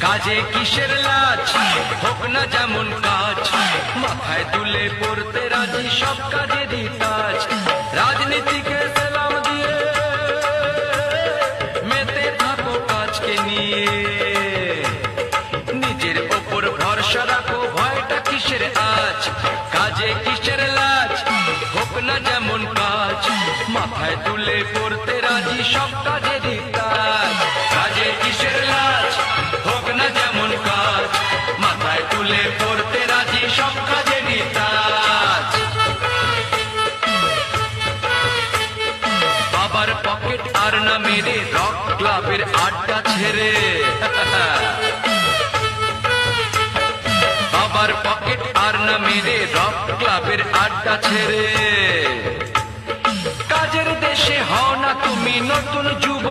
কাজে কিসের লাজ, হোক না যেমন কাজ, মাথায় তুলে পড়তে রাজি সব কাজেরই তাজ। রাজনীতিকে সেলাম দিয়ে মেতে থাকো কাজকে নিয়ে, নিজের ওপর ভরসা রাখো, ভয়টা কিসের আজ। কাজে কিসের লাজ, হোক না যেমন কাজ, মাথায় তুলে পড়তে রাজি সব কাজেরই তাজ। কাজে কিসের লাজ, হোক না যেমন কাজ, মাথায় তুলে পড়তে রাজি সব কাজেরই তাজ। বাবার পকেট আর না মেরে রক ক্লাবের আড্ডা ছেড়ে, বাবার পকেট আর না মেরে রক ক্লাবের আড্ডা ছেড়ে, কাজের দেশে হও না তুমি নতুন যুব।